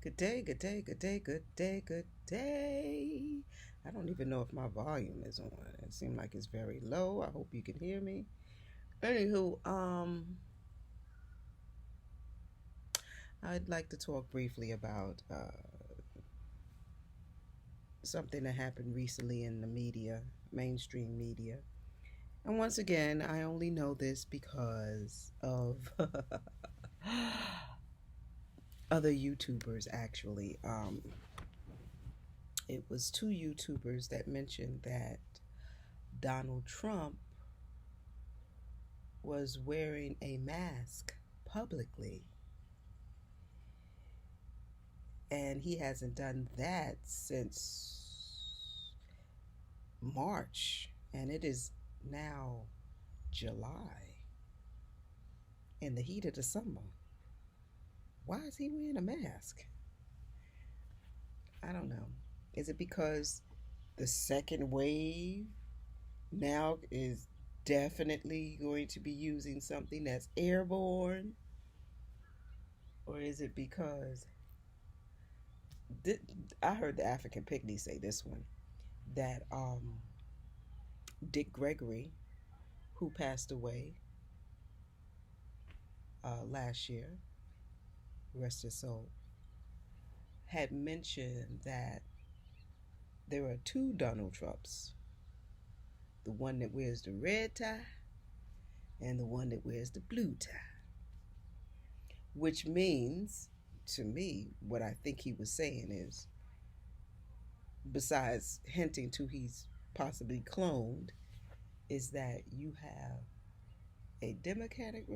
Good day, good day, good day, good day, good day. I don't even know if my volume is on. It seems like it's very low. I hope you can hear me. Anywho, I'd like to talk briefly about something that happened recently in the media, mainstream media. And once again, I only know this because of other YouTubers, actually. It was two YouTubers that mentioned that Donald Trump was wearing a mask publicly. And he hasn't done that since March. And it is now July in the heat of the summer. Why is he wearing a mask? I don't know. Is it because the second wave now is definitely going to be using something that's airborne? Or is it because I heard the African pygmy say this one that Dick Gregory, who passed away last year, rest his soul, had mentioned that there are two Donald Trumps, the one that wears the red tie and the one that wears the blue tie. Which means, to me, what I think he was saying is, besides hinting to he's possibly cloned, is that you have a Democratic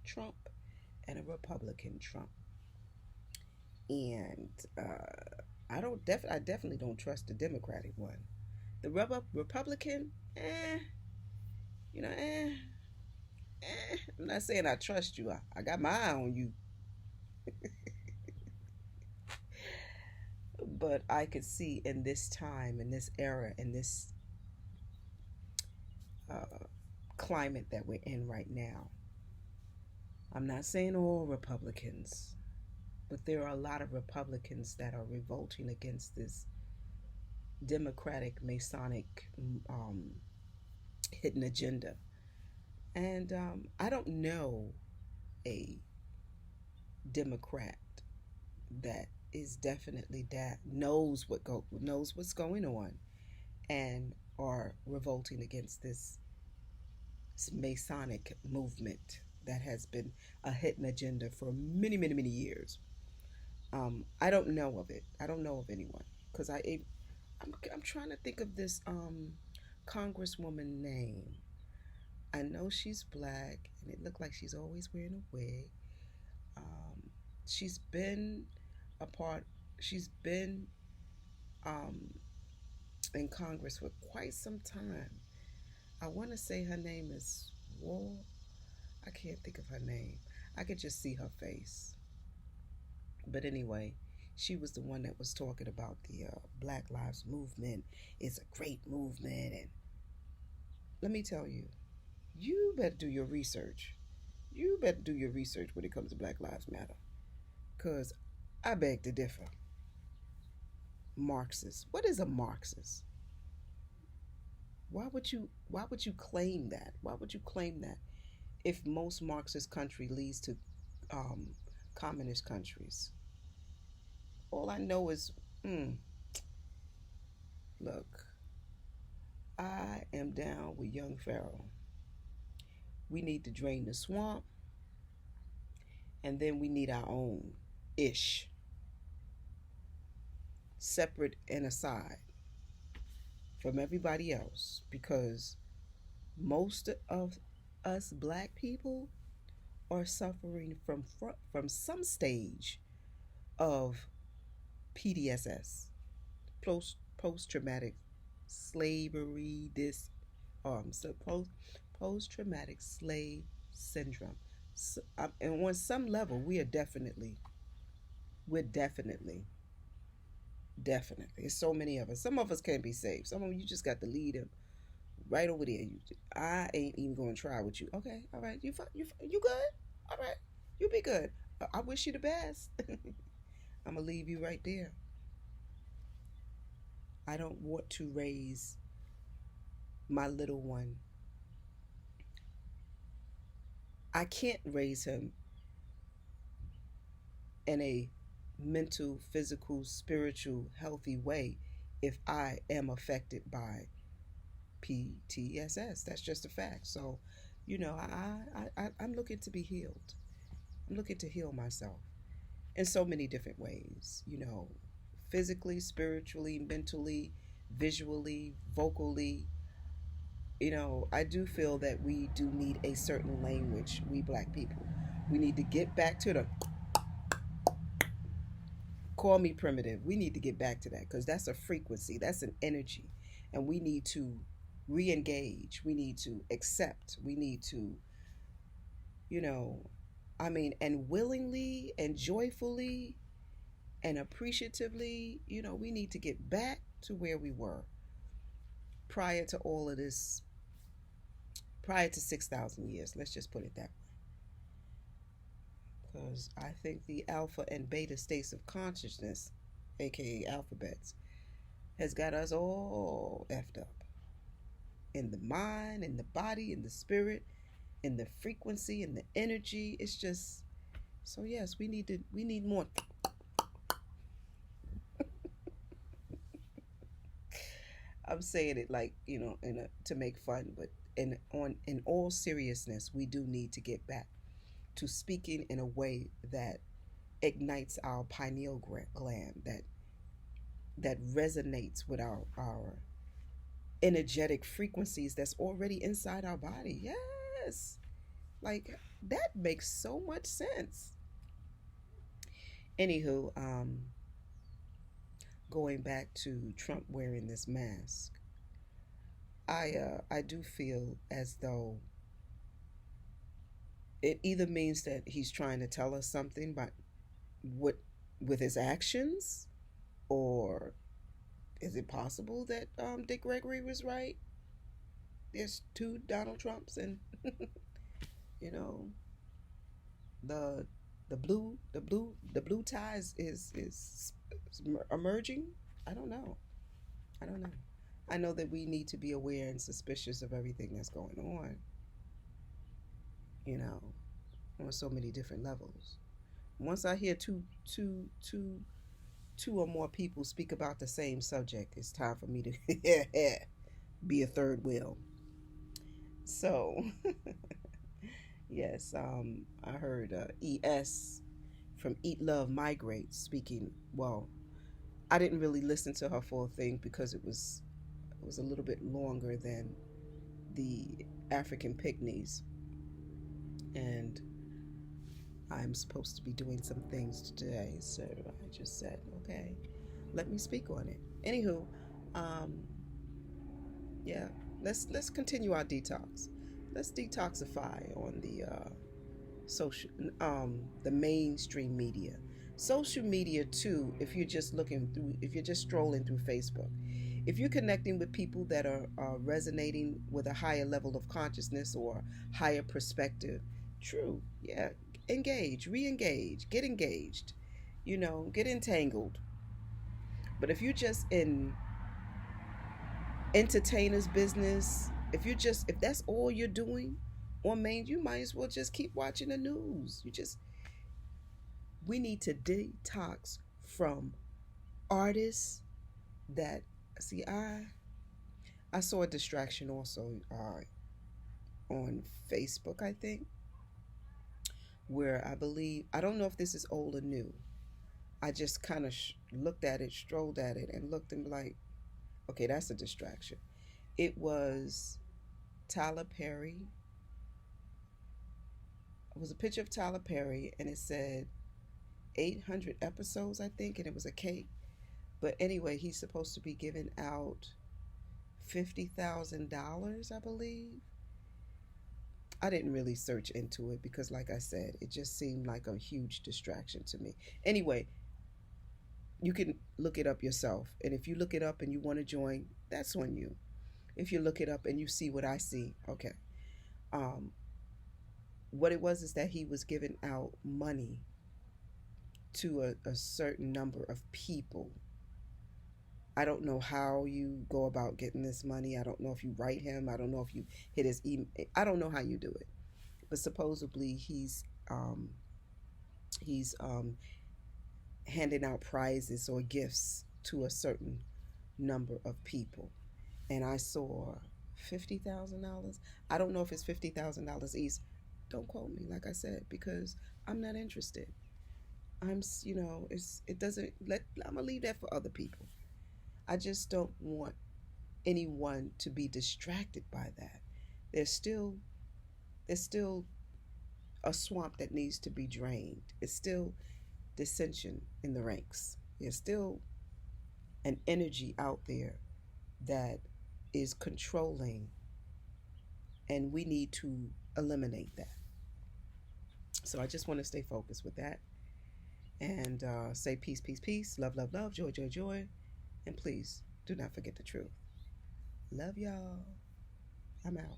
Trump and a Republican Trump. And I definitely don't trust the Democratic one. The Republican, you know, I'm not saying I trust you. I got my eye on you, but I could see in this time, in this era, in this uh, climate that we're in right now. I'm not saying all Republicans, but there are a lot of Republicans that are revolting against this Democratic Masonic um, hidden agenda. And I don't know a Democrat that is definitely that knows what's going on and are revolting against this Masonic movement that has been a hidden agenda for many, many, many years. I don't know of it. I don't know of anyone because I'm trying to think of this congresswoman name. I know she's black, and it looked like she's always wearing a wig. Um, she's been a part. She's been um, in Congress for quite some time. I want to say her name is Wall. I can't think of her name. I could just see her face. But anyway, she was the one that was talking about the Black Lives Movement. It's a great movement, and let me tell you, you better do your research. You better do your research when it comes to Black Lives Matter, cause I beg to differ. Marxist. What is a Marxist? Why would you claim that? Why would you claim that if most Marxist country leads to um, communist countries? All I know is, mm, look, I am down with young Pharaoh. We need to drain the swamp, and then we need our own ish, separate and aside from everybody else, because most of us black people are suffering from some stage of PDSS, post traumatic slavery, this so post traumatic slave syndrome. So, and on some level, we're definitely. There's so many of us. Some of us can't be saved. Some of you just got to lead them right over there. I ain't even going to try with you. Okay, all right. You good? All right, you be good. I wish you the best. I'm gonna leave you right there. I don't want to raise my little one. I can't raise him in a mental, physical, spiritual, healthy way if I am affected by PTSS. That's just a fact. So, I'm looking to be healed. I'm looking to heal myself in so many different ways, physically, spiritually, mentally, visually, vocally. I do feel that we do need a certain language, we black people. We need to get back to the call me primitive. We need to get back to that because that's a frequency, that's an energy. And we need to re engage, we need to accept, we need to, you know, and willingly and joyfully and appreciatively, we need to get back to where we were prior to all of this, prior to 6,000 years. Let's just put it that way. Because I think the alpha and beta states of consciousness, aka alphabets, has got us all effed up in the mind, in the body, in the spirit, in the frequency, in the energy. It's just so yes, we need more. I'm saying it like to make fun, but in all seriousness, we do need to get back to speaking in a way that ignites our pineal gland, that resonates with our energetic frequencies that's already inside our body. Yes, like that makes so much sense. Anywho, going back to Trump wearing this mask, I do feel as though it either means that he's trying to tell us something by what with his actions, or is it possible that Dick Gregory was right? There's two Donald Trumps, and you know the the blue ties is emerging. I don't know. I don't know. I know that we need to be aware and suspicious of everything that's going on. You know, on so many different levels. Once I hear two or more people speak about the same subject, it's time for me to be a third wheel. So, yes, I heard ES from Eat Love Migrate speaking. Well, I didn't really listen to her full thing because it was a little bit longer than the African picnics, and I'm supposed to be doing some things today, so I just said, okay, let me speak on it. Anywho, um, yeah, let's continue our detox. Let's detoxify on social, the mainstream media, social media too. If you're just strolling through Facebook, if you're connecting with people that are resonating with a higher level of consciousness or higher perspective, true, yeah, engage, re-engage, get engaged, get entangled. But if you're just in entertainers business, if that's all you're doing on main, you might as well just keep watching the news. We need to detox from artists that see. I saw a distraction also on Facebook, I think, where I don't know if this is old or new. I just kind of looked at it, strolled at it, and looked and be like, okay, that's a distraction. It was Tyler Perry. It was a picture of Tyler Perry, and it said 800 episodes, I think, and it was a cake. But anyway, he's supposed to be giving out $50,000, I believe. I didn't really search into it because, like I said, it just seemed like a huge distraction to me. Anyway, you can look it up yourself. And if you look it up and you want to join, that's on you. If you look it up and you see what I see, okay. Um, what it was is that he was giving out money to a certain number of people. I don't know how you go about getting this money. I don't know if you write him. I don't know if you hit his email. I don't know how you do it. But supposedly he's handing out prizes or gifts to a certain number of people. And I saw $50,000. I don't know if it's $50,000 each. Don't quote me, like I said, because I'm not interested. It doesn't let. I'm gonna leave that for other people. I just don't want anyone to be distracted by that. There's still there's still a swamp that needs to be drained. It's still dissension in the ranks. There's still an energy out there that is controlling, and we need to eliminate that. So I just want to stay focused with that and say peace, peace, peace, love, love, love, joy, joy, joy, and please do not forget the truth. Love y'all. I'm out.